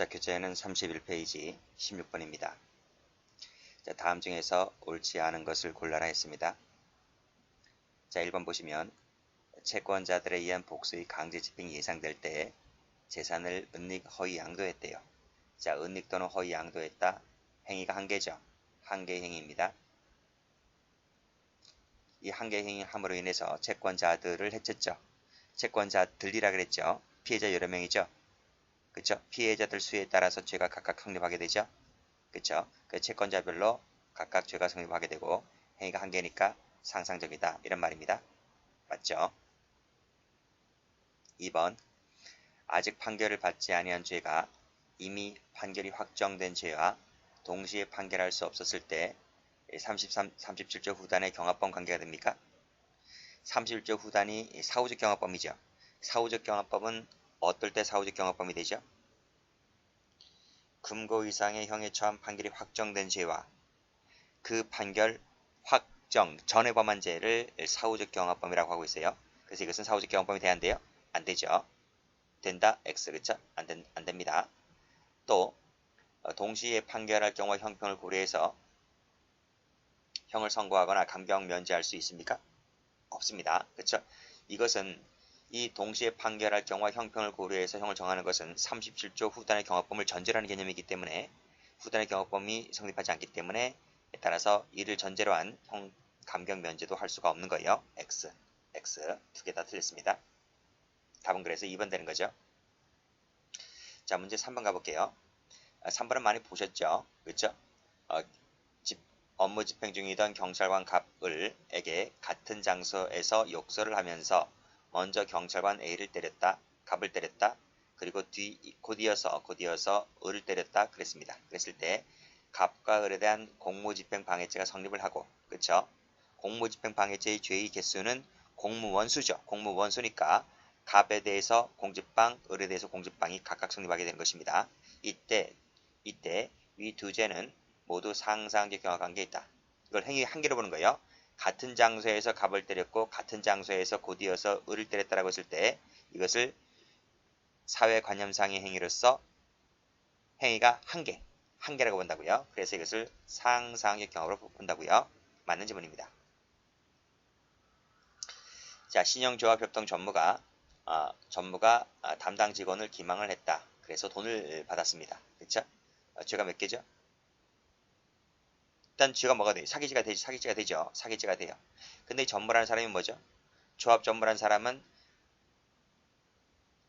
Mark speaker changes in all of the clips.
Speaker 1: 자, 교재는 31페이지 16번입니다. 자, 다음 중에서 옳지 않은 것을 골라라 했습니다. 자, 1번 보시면 채권자들에 의한 복수의 강제 집행이 예상될 때 재산을 은닉, 허위, 양도했대요. 자, 은닉 또는 허위, 양도했다. 행위가 한 개죠. 한 개의 행위입니다. 이 한 개의 행위 함으로 인해서 채권자들을 해쳤죠. 채권자들이라 그랬죠. 피해자 여러 명이죠. 그쵸? 피해자들 수에 따라서 죄가 각각 성립하게 되죠. 그쵸? 그 채권자별로 각각 죄가 성립하게 되고 행위가 한 개니까 상상적이다. 이런 말입니다. 맞죠? 2번 아직 판결을 받지 아니한 죄가 이미 판결이 확정된 죄와 동시에 판결할 수 없었을 때 37조 후단의 경합범 관계가 됩니까? 31조 후단이 사후적 경합범이죠. 사후적 경합범은 어떨 때 사후적 경합범이 되죠? 금고 이상의 형에 처한 판결이 확정된 죄와 그 판결 확정 전에 범한 죄를 사후적 경합범이라고 하고 있어요. 그래서 이것은 사후적 경합범이 돼야 한대요? 안 되죠. 된다? X, 그쵸? 안 됩니다. 또 동시에 판결할 경우와 형평을 고려해서 형을 선고하거나 감경 면제할 수 있습니까? 없습니다. 그쵸? 이것은 이 동시에 판결할 경우와 형평을 고려해서 형을 정하는 것은 37조 후단의 경합범을 전제로 하는 개념이기 때문에 후단의 경합범이 성립하지 않기 때문에 따라서 이를 전제로 한 형 감경 면제도 할 수가 없는 거예요. X 두 개 다 틀렸습니다. 답은 그래서 2번 되는 거죠. 자, 문제 3번 가볼게요. 3번은 많이 보셨죠? 그렇죠? 업무 집행 중이던 경찰관 갑을에게 같은 장소에서 욕설을 하면서 먼저 경찰관 A를 때렸다, 갑을 때렸다, 그리고 곧이어서 을을 때렸다 그랬습니다. 그랬을 때 갑과 을에 대한 공무집행 방해죄가 성립을 하고, 그렇죠? 공무집행 방해죄의 죄의 개수는 공무원수죠. 공무원수니까 갑에 대해서 공집방, 을에 대해서 공집방이 각각 성립하게 되는 것입니다. 이때 위 두 죄는 모두 상상적 경합관계에 있다. 이걸 행위 한 개로 보는 거예요. 같은 장소에서 갑을 때렸고 같은 장소에서 곧이어서 을을 때렸다라고 했을 때 이것을 사회관념상의 행위로서 행위가 한 개라고 본다고요. 그래서 이것을 상상적 경합으로 본다고요. 맞는 지문입니다. 자, 신용조합협동 전무가 담당 직원을 기망을 했다. 그래서 돈을 받았습니다. 그렇죠? 죄가 몇 개죠? 일단 죄가 뭐가 돼요? 사기죄가 되죠. 사기죄가 돼요. 근데 전무라는 사람이 뭐죠? 조합 전무라는 사람은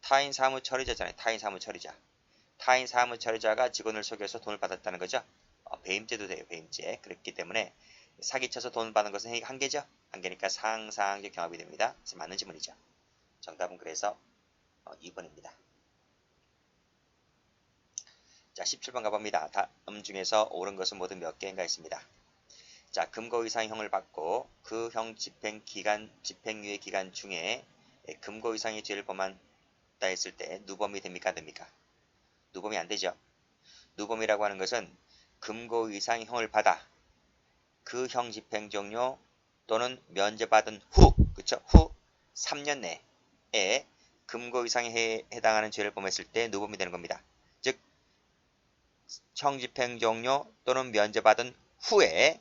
Speaker 1: 타인 사무 처리자잖아요. 타인 사무 처리자가 직원을 속여서 돈을 받았다는 거죠. 배임죄도 돼요. 배임죄. 그렇기 때문에 사기쳐서 돈을 받는 것은 행위가 한 개죠. 한 개니까 상상적 경합이 됩니다. 그래서 맞는 지문이죠. 정답은 그래서 2번입니다. 자, 17번 가봅니다. 다음 중에서 옳은 것은 모두 몇 개인가 있습니다. 자, 금고 이상의 형을 받고 그 형 집행유예 기간 중에 금고 이상의 죄를 범한다 했을 때 누범이 됩니까? 안 됩니까? 누범이 안 되죠. 누범이라고 하는 것은 금고 이상의 형을 받아 그 형 집행 종료 또는 면제받은 후, 그쵸? 후 3년 내에 금고 이상에 해당하는 죄를 범했을 때 누범이 되는 겁니다. 즉, 형 집행 종료 또는 면제받은 후라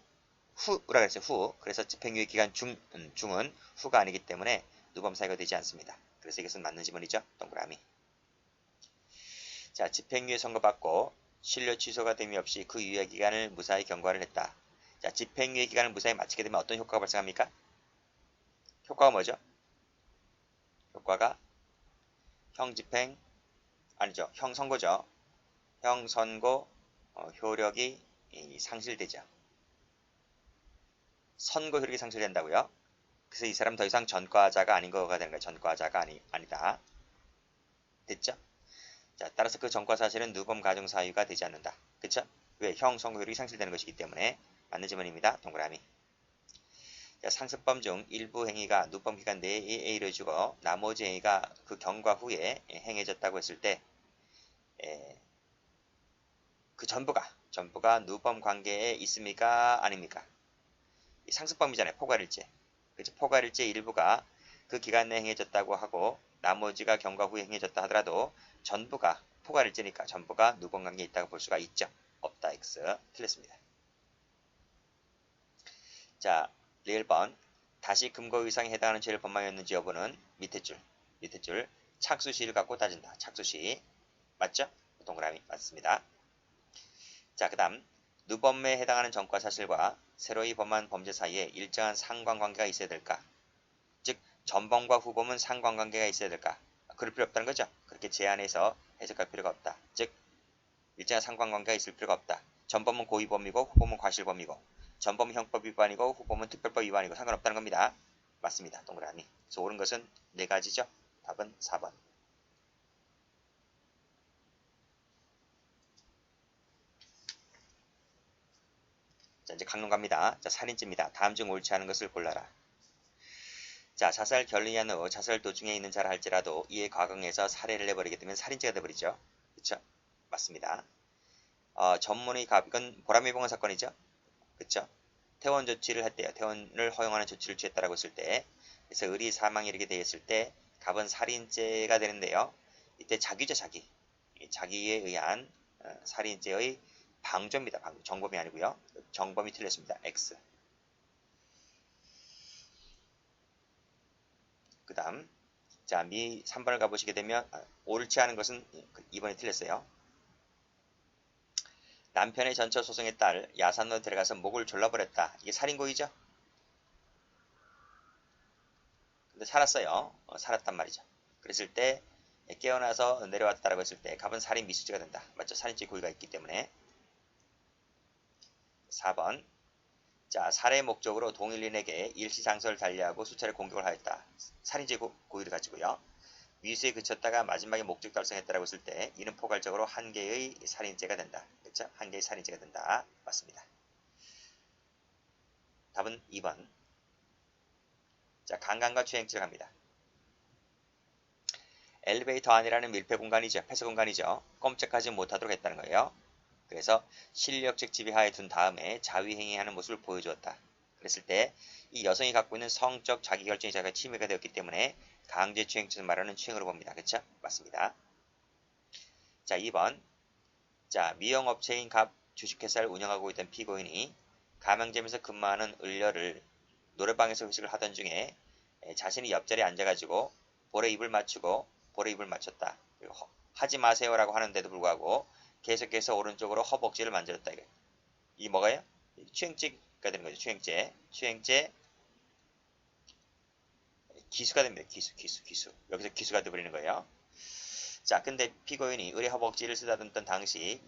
Speaker 1: 그랬어요. 후. 그래서 집행유예 기간 중은 후가 아니기 때문에 누범 사유가 되지 않습니다. 그래서 이것은 맞는 지문이죠. 동그라미. 자, 집행유예 선고받고 실료 취소가 됨이 없이 그 유예 기간을 무사히 경과를 했다. 자, 집행유예 기간을 무사히 마치게 되면 어떤 효과가 발생합니까? 효과가 뭐죠? 효과가 형 선고죠. 형 선고 효력이 상실되죠. 선고 효력이 상실된다고요? 그래서 이 사람 더 이상 전과자가 아닌 거가 되는 거예요. 전과자가 아니다. 됐죠? 자, 따라서 그 전과 사실은 누범 가중 사유가 되지 않는다. 그쵸? 왜? 형 선고 효력이 상실되는 것이기 때문에 맞는 지문입니다. 동그라미. 자, 상습범 중 일부 행위가 누범 기간 내에 A를 주고 나머지 A가 그 경과 후에 행해졌다고 했을 때 그 전부가 누범 관계에 있습니까? 아닙니까? 이 상습범이잖아요. 포괄일제. 그렇죠? 포괄일제 일부가 그 기간 내에 행해졌다고 하고 나머지가 경과 후에 행해졌다 하더라도 전부가 포괄을 찌니까 전부가 누번 관계에 있다고 볼 수가 있죠. 없다. X. 틀렸습니다. 자, 1번. 다시 금고의상에 해당하는 죄를 범하였는지 여부는 밑에 줄 착수시를 갖고 따진다. 착수시. 맞죠? 동그라미 맞습니다. 자, 그 다음 누범에 해당하는 전과 사실과 새로이 범한 범죄 사이에 일정한 상관관계가 있어야 될까? 즉 전범과 후범은 상관관계가 있어야 될까? 그럴 필요 없다는 거죠. 그렇게 제한해서 해석할 필요가 없다. 즉 일정한 상관관계가 있을 필요가 없다. 전범은 고의범이고 후범은 과실범이고 전범은 형법 위반이고 후범은 특별법 위반이고 상관없다는 겁니다. 맞습니다. 동그라미. 그래서 옳은 것은 네 가지죠. 답은 4번. 자, 이제 강론 갑니다. 자, 살인죄입니다. 다음 중 옳지 않은 것을 골라라. 자, 자살 결의한 후 자살 도중에 있는 자라 할지라도 이에 과거에서 살해를 해버리게 되면 살인죄가 돼버리죠. 그쵸? 맞습니다. 전문의 이건 보람이 봉헌 사건이죠. 그쵸? 퇴원 조치를 했대요. 퇴원을 허용하는 조치를 취했다라고 했을 때, 그래서 의리 사망에 이르게 되었을 때 갑은 살인죄가 되는데요. 이때 자기죠, 자기. 자기에 의한 살인죄의 방조입니다. 방조. 정범이 아니고요. 정범이 틀렸습니다. X. 그 다음 자, 미 3번을 가보시게 되면 옳지 않은 것은 2번이 틀렸어요. 남편의 전처 소송에 따라 야산로 들어가서 목을 졸라버렸다. 이게 살인고의죠? 근데 살았어요. 살았단 말이죠. 그랬을 때 깨어나서 내려왔다라고 했을 때 갑은 살인 미수죄가 된다. 맞죠? 살인죄 고의가 있기 때문에. 4번 자, 살해 목적으로 동일인에게 일시장소를 달리하고 수차례 공격을 하였다. 살인죄 고의를 가지고요. 미수에 그쳤다가 마지막에 목적 달성했다라고 했을 때 이는 포괄적으로 한 개의 살인죄가 된다. 그렇죠? 한 개의 살인죄가 된다. 맞습니다. 답은 2번. 자, 강간과 추행죄를 갑니다. 엘리베이터 안이라는 밀폐 공간이죠. 폐쇄 공간이죠. 꼼짝하지 못하도록 했다는 거예요. 그래서 실력적 지배하에 둔 다음에 자위행위하는 모습을 보여주었다. 그랬을 때 이 여성이 갖고 있는 성적 자기결정의 자가 침해가 되었기 때문에 강제추행죄를 말하는 추행으로 봅니다. 그렇죠? 맞습니다. 자, 2번. 자, 미용업체인 갑 주식회사를 운영하고 있던 피고인이 가맹점에서 근무하는 을려를 노래방에서 회식을 하던 중에 자신이 옆자리에 앉아가지고 볼에 입을 맞췄다. 그리고 하지 마세요라고 하는데도 불구하고 계속해서 오른쪽으로 허벅지를 만졌다. 이 뭐가요? 추행죄가 되는 거죠. 추행죄 기수가 됩니다. 기수. 여기서 기수가 되어버리는 거예요. 자, 근데 피고인이 을의 허벅지를 쓰다듬던 당시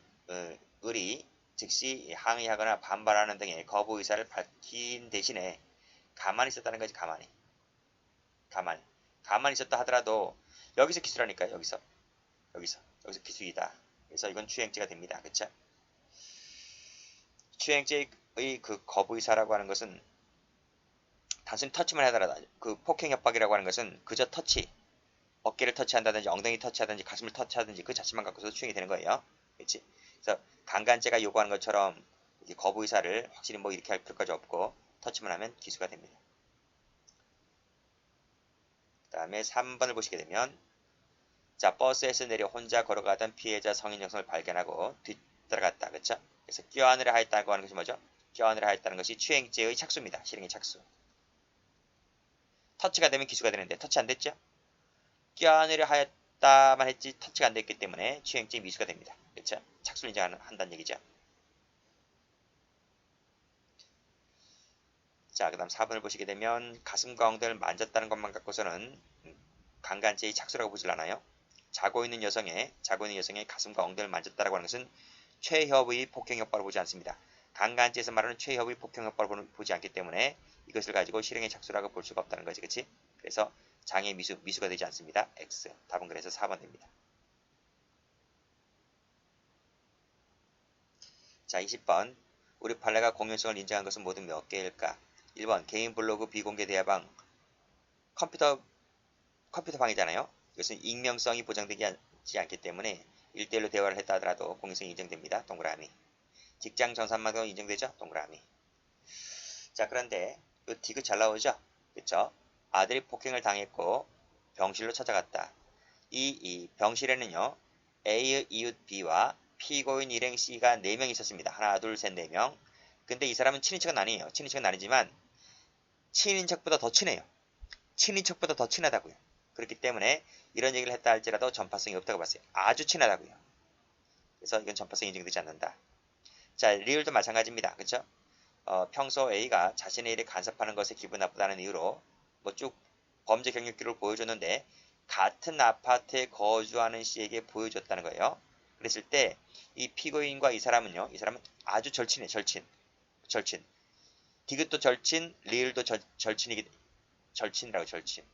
Speaker 1: 을이 즉시 항의하거나 반발하는 등의 거부 의사를 밝힌 대신에 가만히 있었다는 거지. 가만히 있었다 하더라도 여기서 기수라니까요. 여기서 기수이다. 그래서 이건 추행죄가 됩니다. 그쵸? 추행죄의 그 거부 의사라고 하는 것은 단순히 터치만 하더라도 그 폭행 협박이라고 하는 것은 그저 터치, 어깨를 터치한다든지 엉덩이 터치하든지 가슴을 터치하든지 그 자체만 갖고서 추행이 되는 거예요. 그렇지? 그래서 강간죄가 요구하는 것처럼 거부 의사를 확실히 뭐 이렇게 할 필요까지 없고 터치만 하면 기수가 됩니다. 그 다음에 3번을 보시게 되면 자, 버스에서 내려 혼자 걸어가던 피해자 성인 여성을 발견하고 뒤따라갔다. 그렇죠? 그래서 껴안으려 하였다고 하는 것이 뭐죠? 껴안으려 하였다는 것이 추행죄의 착수입니다. 실행의 착수. 터치가 되면 기수가 되는데 터치 안 됐죠? 껴안으려 하였다만 했지 터치가 안 됐기 때문에 추행죄 미수가 됩니다. 그렇죠? 착수를 인정한다는 얘기죠. 자, 그 다음 4번을 보시게 되면 가슴과 엉덩이를 만졌다는 것만 갖고서는 강간죄의 착수라고 보질 않아요. 자고 있는 여성의 가슴과 엉덩이를 만졌다라고 하는 것은 최협의 폭행협박을 보지 않습니다. 강간죄에서 말하는 최협의 폭행협박을 보지 않기 때문에 이것을 가지고 실행의 착수라고 볼 수가 없다는 거지. 그치? 그래서 장애 미수가 되지 않습니다. X. 답은 그래서 4번 됩니다. 자, 20번. 우리 판례가 공연성을 인정한 것은 모두 몇 개일까? 1번 개인 블로그 비공개 대화방 컴퓨터방이잖아요. 이것은 익명성이 보장되지 않기 때문에 1대1로 대화를 했다 하더라도 공연성이 인정됩니다. 동그라미. 직장 전산망도 인정되죠? 동그라미. 자, 그런데 이 디귿 잘 나오죠? 그쵸? 아들이 폭행을 당했고 병실로 찾아갔다. 이 병실에는요. A의 이웃 B와 피고인 일행 C가 4명 있었습니다. 하나, 둘, 셋, 4명. 근데 이 사람은 친인척은 아니에요. 친인척은 아니지만 친인척보다 더 친해요. 친인척보다 더 친하다고요. 그렇기 때문에 이런 얘기를 했다 할지라도 전파성이 없다고 봤어요. 아주 친하다고요. 그래서 이건 전파성이 인정되지 않는다. 자, 리을도 마찬가지입니다. 그쵸? 평소 A가 자신의 일에 간섭하는 것에 기분 나쁘다는 이유로 뭐 쭉 범죄 경력기를 보여줬는데 같은 아파트에 거주하는 C에게 보여줬다는 거예요. 그랬을 때 이 피고인과 이 사람은요. 이 사람은 아주 절친이에요. 절친. 디귿도 절친, 리을도 절친이라고 절친.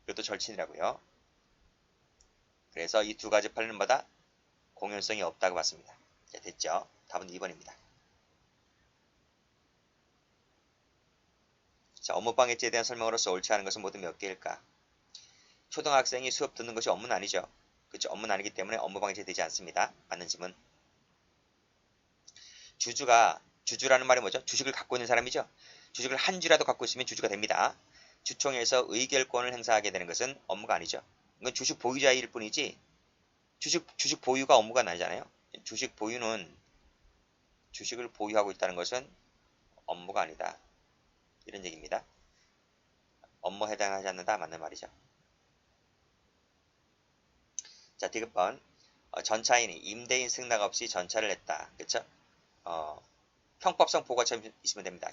Speaker 1: 이것도 절친이라고요. 그래서 이 두 가지 판례는 뭐다? 공연성이 없다고 봤습니다. 자, 됐죠? 답은 2번입니다. 자, 업무방해죄에 대한 설명으로서 옳지 않은 것은 모두 몇 개일까? 초등학생이 수업 듣는 것이 업무는 아니죠. 그렇죠? 업무는 아니기 때문에 업무방해죄 되지 않습니다. 맞는 질문. 주주라는 말이 뭐죠? 주식을 갖고 있는 사람이죠. 주식을 한 주라도 갖고 있으면 주주가 됩니다. 주총에서 의결권을 행사하게 되는 것은 업무가 아니죠. 이건 주식 보유자일 뿐이지 주식 보유가 업무가 아니잖아요. 주식을 보유하고 있다는 것은 업무가 아니다. 이런 얘기입니다. 업무에 해당하지 않는다. 맞는 말이죠. 자, 디귿번. 전차인이 임대인 승낙 없이 전차를 냈다. 그쵸? 형법상 보호가치 있으면 됩니다.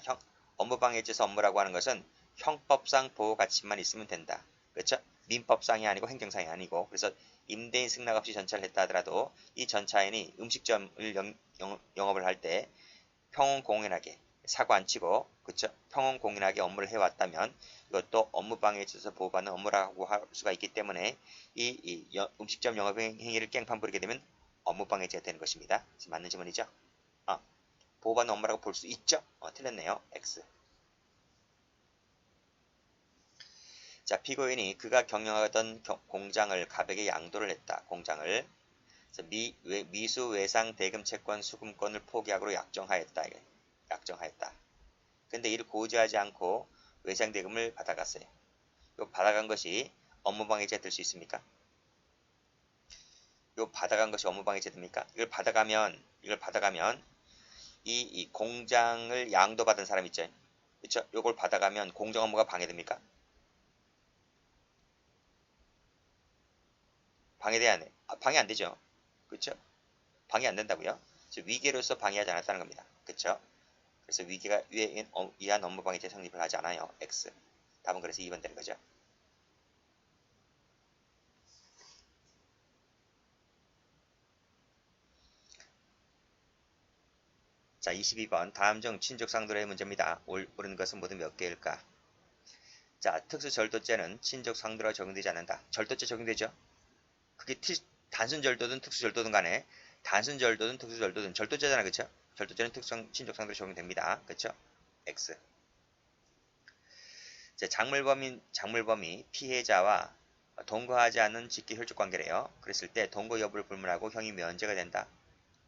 Speaker 1: 업무방해죄에서 업무라고 하는 것은 형법상 보호가치만 있으면 된다. 그렇죠? 민법상이 아니고 행정상이 아니고 그래서 임대인 승낙 없이 전차를 했다 하더라도 이 전차인이 음식점을 영업을 할 때 평온공연하게 사고 안 치고 그렇죠? 평온공연하게 업무를 해왔다면 이것도 업무방해죄에서 보호받는 업무라고 할 수가 있기 때문에 이 음식점 영업 행위를 깽판 부리게 되면 업무방해죄가 되는 것입니다. 맞는 질문이죠? 보호받는 업무라고 볼 수 있죠? 틀렸네요. X. 자, 피고인이 그가 경영하던 공장을 갑에게 양도를 했다. 공장을. 미수 외상 대금 채권 수금권을 포기하기로 약정하였다. 근데 이를 고지하지 않고 외상 대금을 받아갔어요. 요 받아간 것이 업무방해죄 될 수 있습니까? 요 받아간 것이 업무방해죄 됩니까? 이걸 받아가면 이 공장을 양도받은 사람 있죠. 그쵸? 요걸 받아가면 공정 업무가 방해됩니까? 방해 안 되죠. 그쵸? 방해 안 된다고요? 위계로서 방해하지 않았다는 겁니다. 그쵸? 그래서 위계가 위한 업무방해죄 성립을 하지 않아요. X. 답은 그래서 2번 되는 거죠. 자, 22번. 다음 중 친족 상도례의 문제입니다. 옳은 것은 모두 몇 개일까? 자, 특수절도죄는 친족 상도례가 적용되지 않는다. 절도죄 적용되죠? 그게 단순절도든 특수절도든 간에 단순절도든 특수절도든 절도죄잖아. 그쵸? 절도죄는 친족 상도례 적용됩니다. 그쵸? X. 자, 작물범이 피해자와 동거하지 않는 직계 혈족 관계래요. 그랬을 때 동거 여부를 불문하고 형이 면제가 된다.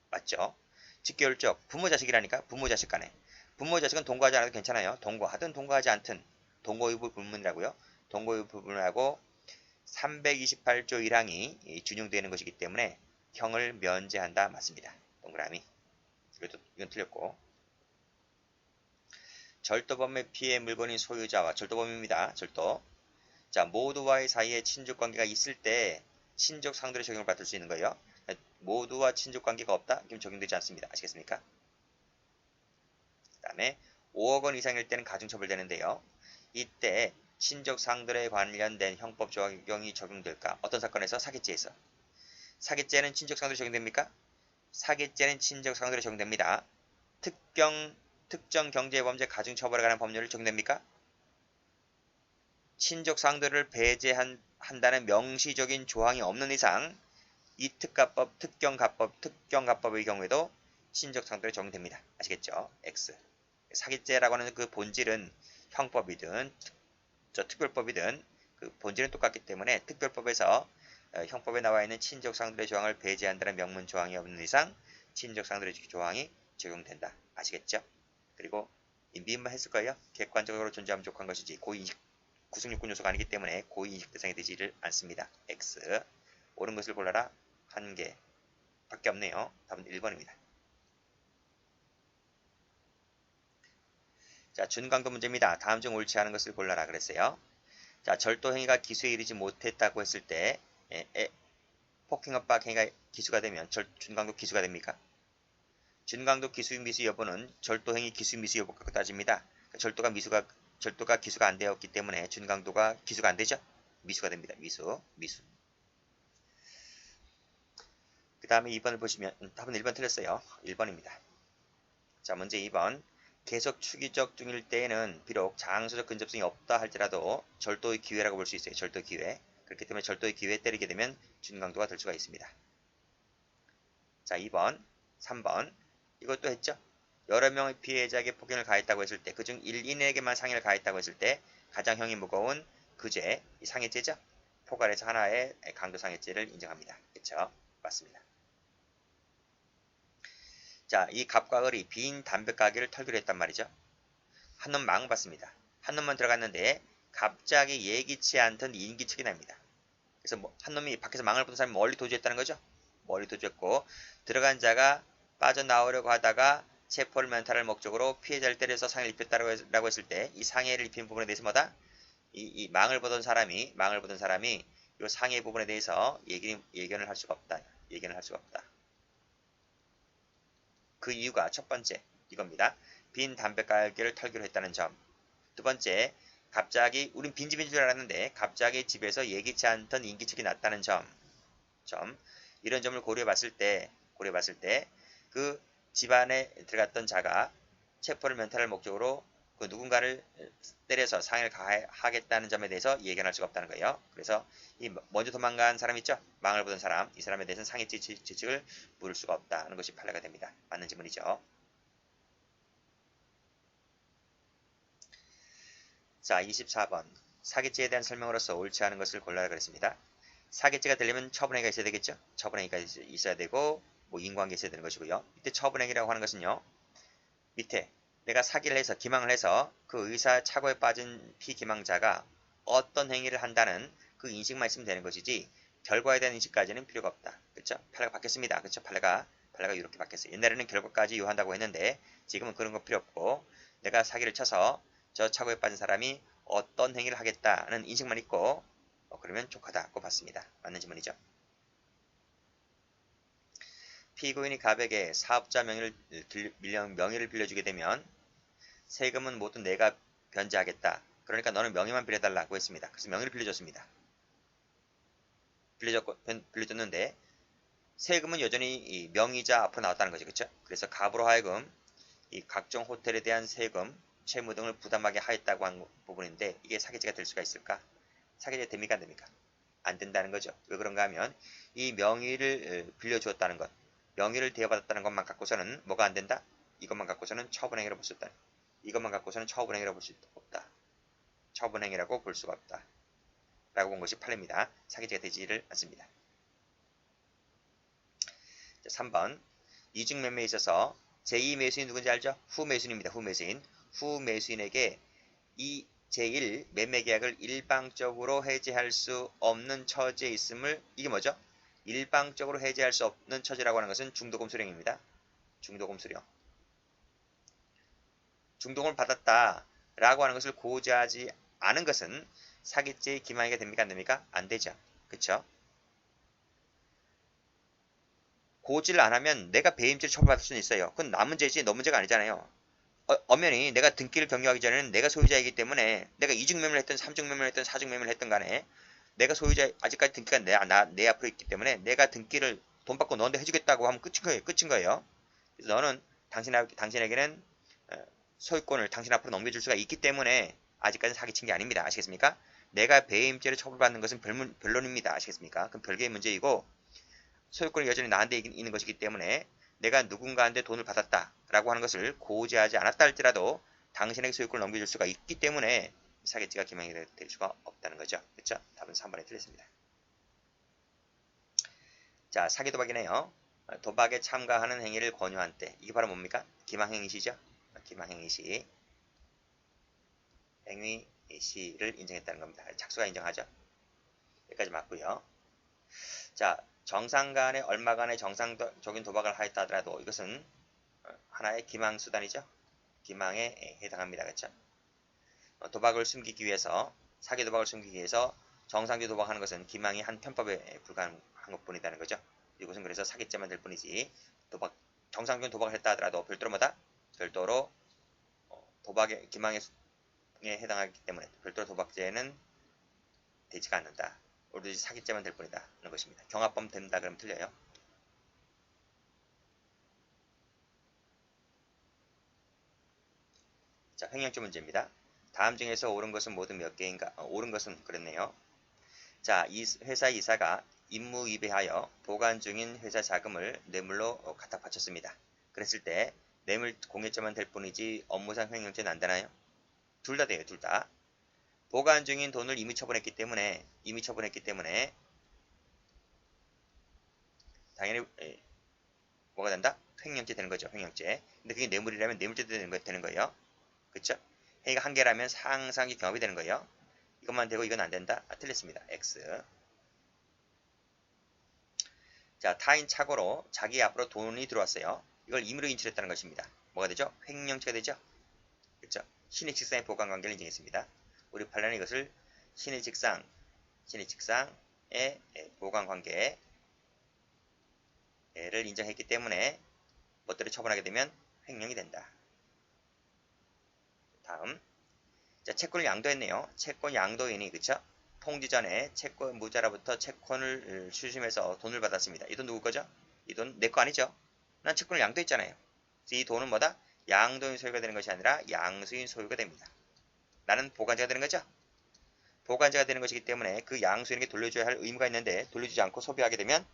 Speaker 1: 맞죠? 직계혈족, 부모 자식이라니까. 부모 자식 간에. 부모 자식은 동거하지 않아도 괜찮아요. 동거하든 동거하지 않든 동거유부 불문이라고요. 동거유부 불문하고 328조 1항이 준용되는 것이기 때문에 형을 면제한다. 맞습니다. 동그라미. 이건 틀렸고. 절도범의 피해 물건인 소유자와 절도범입니다. 절도. 자, 모두와의 사이에 친족관계가 있을 때 친족 상도례 적용을 받을 수 있는 거예요. 모두와 친족관계가 없다? 그럼 적용되지 않습니다. 아시겠습니까? 그 다음에 5억 원 이상일 때는 가중처벌되는데요. 이때 친족 상도례에 관련된 형법 적용이 적용될까? 어떤 사건에서? 사기죄에서. 사기죄는 친족 상도례 적용됩니까? 사기죄는 친족 상도례 적용됩니다. 특정 경제범죄 가중처벌에 관한 법률을 적용됩니까? 친족 상도를 배제한다는 명시적인 조항이 없는 이상 이 특경가법의 경우에도 친족 상도에 적용됩니다. 아시겠죠? X. 사기죄라고 하는 그 본질은 형법이든 특별법이든 그 본질은 똑같기 때문에 특별법에서 형법에 나와 있는 친족 상도의 조항을 배제한다는 명문 조항이 없는 이상 친족 상도의 조항이 적용된다. 아시겠죠? 그리고 미인만 했을 거예요. 객관적으로 존재하면 족한 것이지 구성요건 요소가 아니기 때문에 고의인식 대상이 되지를 않습니다. X. 옳은 것을 골라라. 1개 밖에 없네요. 답은 1번입니다. 자, 준강도 문제입니다. 다음 중 옳지 않은 것을 골라라 그랬어요. 자, 절도 행위가 기수에 이르지 못했다고 했을 때 폭행 협박 행위가 기수가 되면 준강도 기수가 됩니까? 준강도 기수 미수 여부는 절도 행위 기수 미수 여부가 따집니다. 절도가 기수가 안 되었기 때문에 준강도가 기수가 안 되죠. 미수가 됩니다. 미수. 그 다음에 2번을 보시면 답은 1번 틀렸어요. 1번입니다. 자, 문제 2번. 계속 추기적 중일 때에는 비록 장소적 근접성이 없다 할지라도 절도의 기회라고 볼 수 있어요. 절도의 기회. 그렇기 때문에 절도의 기회에 때리게 되면 준강도가 될 수가 있습니다. 자, 2번, 3번. 이것도 했죠. 여러 명의 피해자에게 폭행을 가했다고 했을 때, 그중 1인에게만 상해를 가했다고 했을 때 가장 형이 무거운 그 죄, 이 상해죄죠. 포괄해서 하나의 강도상해죄를 인정합니다. 그렇죠? 맞습니다. 자, 이 갑과 을이 빈 담배가게를 털기로 했단 말이죠. 한 놈 망 받습니다. 한 놈만 들어갔는데 갑자기 예기치 않던 인기척이 납니다. 그래서 한 놈이 밖에서 망을 보던 사람이 멀리 도주했다는 거죠. 멀리 도주했고 들어간 자가 빠져나오려고 하다가 체포를 면탈을 목적으로 피해자를 때려서 상해를 입혔다고 했을 때 이 상해를 입힌 부분에 대해서 뭐다? 이 망을 보던 사람이 이 상해 부분에 대해서 예견을 할 수가 없다. 그 이유가 첫 번째 이겁니다. 빈 담배가게를 털기로 했다는 점. 두 번째, 갑자기 우린 빈집인 줄 알았는데 갑자기 집에서 예기치 않던 인기척이 났다는 점. 이런 점을 고려해봤을 때 그 집안에 들어갔던 자가 체포를 면탈할 목적으로 그 누군가를 때려서 상해를 가하겠다는 점에 대해서 예견할 수가 없다는 거예요. 그래서 이 먼저 도망간 사람 있죠? 망을 보던 사람, 이 사람에 대해서는 상해 지칙을 물을 수가 없다는 것이 판례가 됩니다. 맞는 지문이죠. 자, 24번. 사기죄에 대한 설명으로서 옳지 않은 것을 골라라 그랬습니다. 사기죄가 되려면 처분행위가 있어야 되겠죠? 처분행위가 있어야 되고 뭐 인과관계 있어야 되는 것이고요. 이때 처분행위라고 하는 것은요. 밑에 내가 사기를 해서 기망을 해서 그 의사 착오에 빠진 피기망자가 어떤 행위를 한다는 그 인식만 있으면 되는 것이지 결과에 대한 인식까지는 필요가 없다. 그렇죠? 판례가 바뀌었습니다. 그렇죠? 판례가 이렇게 바뀌었어요. 옛날에는 결과까지 요한다고 했는데 지금은 그런 거 필요 없고 내가 사기를 쳐서 저 착오에 빠진 사람이 어떤 행위를 하겠다는 인식만 있고 그러면 족하다고 봤습니다. 맞는 질문이죠. 피고인이 갑에게 사업자 명의를 빌려주게 되면 세금은 모두 내가 변제하겠다. 그러니까 너는 명의만 빌려달라고 했습니다. 그래서 명의를 빌려줬습니다. 빌려줬는데 세금은 여전히 이 명의자 앞으로 나왔다는 거죠. 그렇죠? 그래서 갑으로 하여금 이 각종 호텔에 대한 세금, 채무 등을 부담하게 하였다고 한 부분인데 이게 사기죄가 될 수가 있을까? 사기죄가 됩니까? 안 됩니까? 안 된다는 거죠. 왜 그런가 하면 이 명의를 빌려주었다는 것, 명의를 대여받았다는 것만 갖고서는 뭐가 안 된다? 이것만 갖고서는 처분행위로 볼 수 없다. 이것만 갖고서는 처분행위라고 볼 수 없다. 처분행위라고 볼 수가 없다. 라고 본 것이 판례입니다. 사기죄가 되지를 않습니다. 자, 3번. 이중매매에 있어서 제2매수인 누군지 알죠? 후매수인입니다. 후매수인에게 이 제1 매매계약을 일방적으로 해지할 수 없는 처지에 있음을 이게 뭐죠? 일방적으로 해지할 수 없는 처지라고 하는 것은 중도금수령입니다. 중도금수령. 중도금을 받았다라고 하는 것을 고지하지 않은 것은 사기죄의 기망이가 됩니까? 안 됩니까? 안 되죠. 그쵸? 고지를 안 하면 내가 배임죄를 처벌받을 수는 있어요. 그건 나 문제지 너 문제가 아니잖아요. 엄연히 내가 등기를 변경하기 전에는 내가 소유자이기 때문에 내가 이중매매를 했든 삼중매매를 했든 사중매매를 했든 간에 내가 소유자 아직까지 등기가 내 앞으로 있기 때문에 내가 등기를 돈 받고 너한테 해주겠다고 하면 끝인 거예요. 그래서 너는 당신에게는 소유권을 당신 앞으로 넘겨줄 수가 있기 때문에 아직까지는 사기친 게 아닙니다. 아시겠습니까? 내가 배임죄를 처벌받는 것은 변론입니다. 아시겠습니까? 그럼 별개의 문제이고 소유권이 여전히 나한테 있는 것이기 때문에 내가 누군가한테 돈을 받았다라고 하는 것을 고지하지 않았다 할지라도 당신에게 소유권을 넘겨줄 수가 있기 때문에 사기죄가 기망이 될 수가 없다는 거죠. 그렇죠? 답은 3번에 틀렸습니다. 자, 사기 도박이네요. 도박에 참가하는 행위를 권유한 때 이게 바로 뭡니까? 기망행위시죠? 기망행위시. 행위시를 인정했다는 겁니다. 착수가 인정하죠. 여기까지 맞고요. 자, 정상 간에 얼마간의 정상적인 도박을 하였다 하더라도 이것은 하나의 기망수단이죠. 기망에 해당합니다. 그렇죠? 도박을 숨기기 위해서, 사기 도박을 숨기기 위해서 정상적인 도박하는 것은 기망이 한 편법에 불과한 것뿐이라는 거죠. 이것은 그래서 사기죄만 될 뿐이지 정상적인 도박을 했다 하더라도 별도로 도박의 기망에 해당하기 때문에 별도로 도박죄는 되지가 않는다. 오로지 사기죄만 될 뿐이다 하는 것입니다. 경합범 된다 그러면 틀려요. 자, 횡령죄 문제입니다. 다음 중에서 옳은 것은 모두 몇 개인가? 옳은 것은 그렇네요. 자, 이 회사 이사가 임무위배하여 보관 중인 회사 자금을 뇌물로 갖다 바쳤습니다. 그랬을 때 뇌물 공여죄만 될 뿐이지 업무상 횡령죄는 안 되나요? 둘 다 돼요. 둘 다. 보관 중인 돈을 이미 처분했기 때문에 당연히 뭐가 된다? 횡령죄 되는 거죠. 횡령죄. 근데 그게 뇌물이라면 뇌물죄 되는 거예요. 그쵸? 해가 한 개라면 상상이 경합이 되는 거예요. 이것만 되고 이건 안 된다? 틀렸습니다. X. 자, 타인 착오로 자기 앞으로 돈이 들어왔어요. 이걸 임의로 인출했다는 것입니다. 뭐가 되죠? 횡령죄가 되죠? 그쵸? 신의 직상의 보관 관계를 인정했습니다. 우리 판례는 이것을 신의 직상의 보관 관계를 인정했기 때문에 것들을 처분하게 되면 횡령이 된다. 다음. 자, 채권을 양도했네요. 채권 양도인이, 그쵸? 통지 전에 채권 무자로부터 채권을 수심해서 돈을 받았습니다. 이 돈 누구 거죠? 이 돈 내 거 아니죠? 난 채권을 양도했잖아요. 그래서 이 돈은 뭐다? 양도인 소유가 되는 것이 아니라 양수인 소유가 됩니다. 나는 보관자가 되는 거죠? 보관자가 되는 것이기 때문에 그 양수인에게 돌려줘야 할 의무가 있는데 돌려주지 않고 소비하게 되면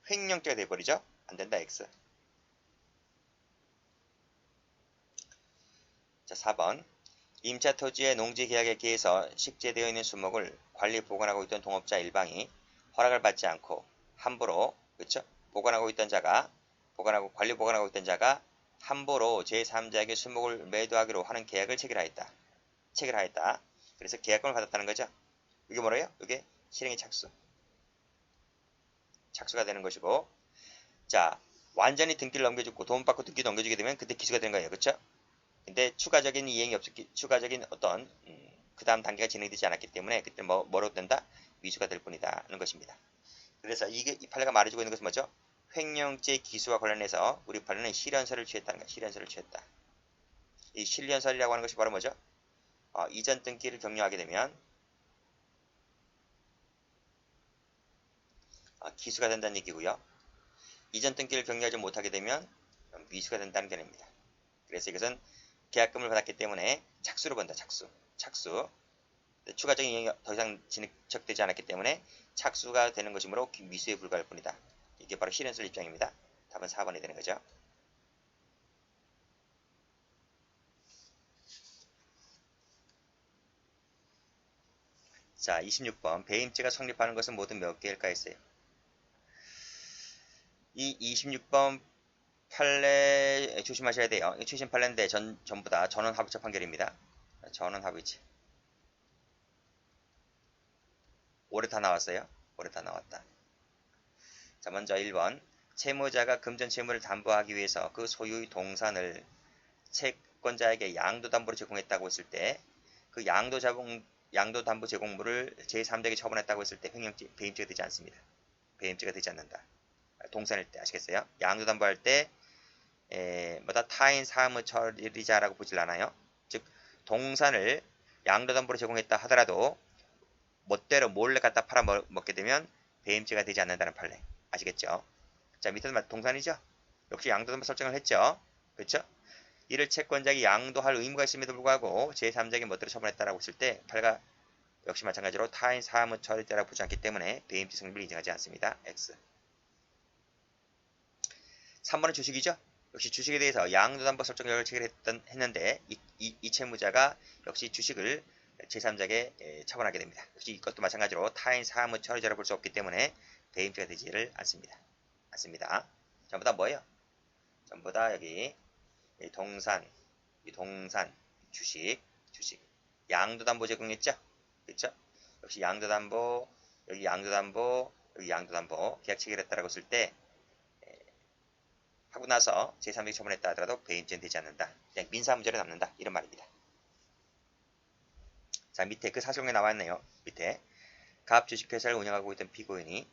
Speaker 1: 횡령죄가 되어버리죠? 안 된다, X. 자, 4번. 임차 토지의 농지 계약에 기해서 식재되어 있는 수목을 관리 보관하고 있던 동업자 일방이 허락을 받지 않고 함부로, 그쵸? 관리 보관하고 있던 자가 함부로 제3자에게 수목을 매도하기로 하는 계약을 체결하였다. 그래서 계약금을 받았다는 거죠. 이게 뭐래요? 이게 실행의 착수가 되는 것이고, 자, 완전히 등기를 넘겨주고 돈 받고 등기 넘겨주게 되면 그때 기수가 되는 거예요. 그쵸? 근데 추가적인 이행이 추가적인 어떤 그 다음 단계가 진행되지 않았기 때문에 그때 뭐로 된다? 미수가 될 뿐이다 하는 것입니다. 그래서 이 판례가 말해주고 있는 것은 뭐죠? 횡령죄 기수와 관련해서 우리 판례는 실현설을 취했다는 거예요. 실현설을 취했다. 이 실현설이라고 하는 것이 바로 뭐죠? 이전 등기를 격려하게 되면 기수가 된다는 얘기고요. 이전 등기를 격려하지 못하게 되면 미수가 된다는 개념입니다. 그래서 이것은 계약금을 받았기 때문에 착수로 본다. 착수. 추가적인 이행이 더 이상 진척되지 않았기 때문에 착수가 되는 것이므로 미수에 불과할 뿐이다. 이게 바로 실현설 입장입니다. 답은 4번이 되는 거죠. 자, 26번. 배임죄가 성립하는 것은 모두 몇 개일까 했어요. 이 26번 판례 조심하셔야 돼요. 최신 판례인데 전부 다 전원합의체 판결입니다. 전원합의체. 올해 다 나왔어요. 올해 다 나왔다. 자, 먼저 1번. 채무자가 금전 채무를 담보하기 위해서 그 소유의 동산을 채권자에게 양도담보로 제공했다고 했을 때 그 양도담보 제공물을 제3자에게 처분했다고 했을 때 배임죄가 되지 않습니다. 배임죄가 되지 않는다. 동산일 때 아시겠어요? 양도담보할 때 타인 사무 처리자라고 보질 않아요. 즉 동산을 양도담보로 제공했다 하더라도 멋대로 몰래 갖다 팔아먹게 되면 배임죄가 되지 않는다는 판례. 아시겠죠? 자, 밑에는 동산이죠? 역시 양도담보 설정을 했죠? 그렇죠? 이를 채권자에게 양도할 의무가 있음에도 불구하고 제3자에게 멋대로 처분했다라고 했을 때 판례가 역시 마찬가지로 타인 사무 처리자라고 보지 않기 때문에 배임죄 성립을 인정하지 않습니다. X. 3번은 주식이죠? 역시 주식에 대해서 양도담보 설정 결과를 체결했는데 이 채무자가 역시 주식을 제3자에게 처분하게 됩니다. 역시 이것도 마찬가지로 타인 사무 처리자로 볼 수 없기 때문에 배임죄가 되지를 않습니다. 전부 다 뭐예요? 전부 다 여기 동산, 주식, 양도담보 제공했죠? 그렇죠? 역시 양도담보, 여기 여기 양도담보 계약 체결했다라고 쓸 때 하고 나서 제3자에게 처분했다 하더라도 배임죄는 되지 않는다. 그냥 민사문제로 남는다. 이런 말입니다. 자, 밑에 그 사실관계 나와 있네요. 밑에 갑 주식회사를 운영하고 있던 피고인이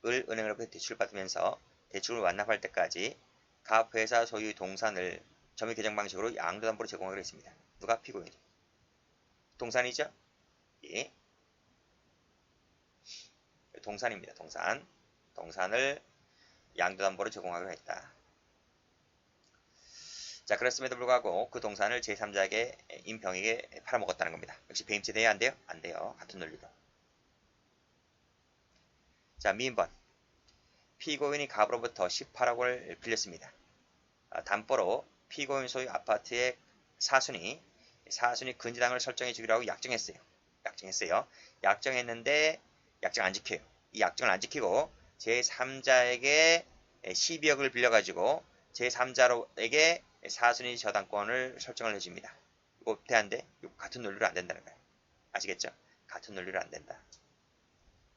Speaker 1: 을 은행으로부터 대출을 받으면서 대출을 완납할 때까지 갑 회사 소유 동산을 점유 계정 방식으로 양도담보로 제공하기로 했습니다. 누가? 피고인이. 동산이죠? 예. 동산입니다. 동산. 동산을 양도담보로 제공하기로 했다. 자, 그렇음에도 불구하고 그 동산을 제3자에게 임병에게 팔아먹었다는 겁니다. 역시 배임죄 돼야 안 돼요? 안 돼요. 같은 논리로. 자, 미인번. 피고인이 갑으로부터 18억을 빌렸습니다. 담보로 피고인 소유 아파트의 사순이 근저당을 설정해 주기로 하고 약정했어요. 약정했는데 약정 안 지켜요. 이 약정을 안 지키고 제3자에게 12억을 빌려가지고 제3자에게 사순위 저당권을 설정을 해줍니다. 이거 돼 안 돼? 이거 같은 논리로 안 된다는 거예요. 아시겠죠? 같은 논리로 안 된다.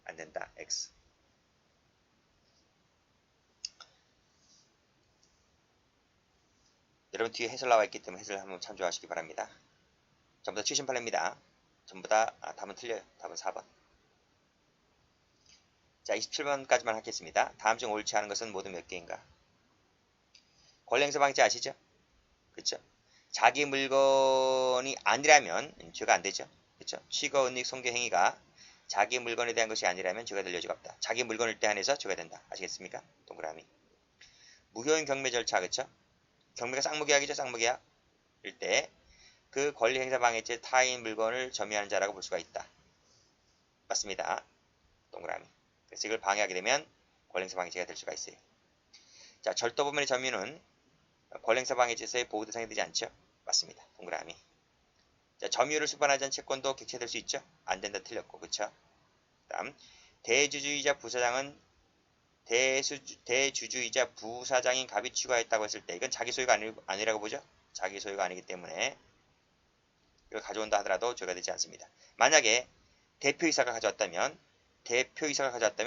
Speaker 1: 안 된다. X. 여러분 뒤에 해설 나와 있기 때문에 해설 한번 참조하시기 바랍니다. 전부 다 78입니다. 전부 다 답은 틀려요. 답은 4번. 자, 27번까지만 하겠습니다. 다음 중 옳지 않은 것은 모두 몇 개인가? 권리행사 방지 아시죠? 그렇죠? 자기 물건이 아니라면 죄가 안 되죠. 그렇죠? 취거, 은닉, 손괴 행위가 자기 물건에 대한 것이 아니라면 죄가 될 여지가 없다. 자기 물건일 때 한해서 죄가 된다. 아시겠습니까? 동그라미. 무효인 경매 절차, 그렇죠? 경매가 쌍무계약이죠. 쌍무계약. 일 때 그 권리행사 방해죄 타인 물건을 점유하는 자라고 볼 수가 있다. 맞습니다. 동그라미. 그래서 이걸 방해하게 되면 권리행사 방해죄가 될 수가 있어요. 자, 절도범인의 점유는 권리행사 방해죄에서의 보호 대상이 되지 않죠? 맞습니다. 동그라미. 자, 점유를 수반하지 않은 채권도 객체될 수 있죠? 안 된다. 틀렸고. 그쵸? 다음, 대주주이자 부사장은 대주주이자 부사장인 갑이 취과했다고 했을 때 이건 자기 소유가 아니라고 보죠? 자기 소유가 아니기 때문에 이걸 가져온다 하더라도 죄가 되지 않습니다. 만약에 대표이사가 가져왔다면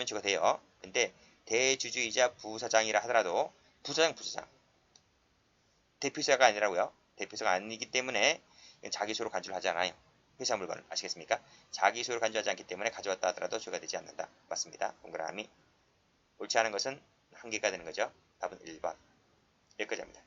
Speaker 1: 죄가 돼요. 근데 대주주이자 부사장이라 하더라도 부사장 대표이사가 아니라고요. 대표이사가 아니기 때문에 자기 소유로 간주를 하지 않아요. 회사 물건을. 아시겠습니까? 자기 소유로 간주하지 않기 때문에 가져왔다 하더라도 죄가 되지 않는다. 맞습니다. 동그라미. 옳지 않은 것은 한 개가 되는 거죠. 답은 1번. 여기까지입니다.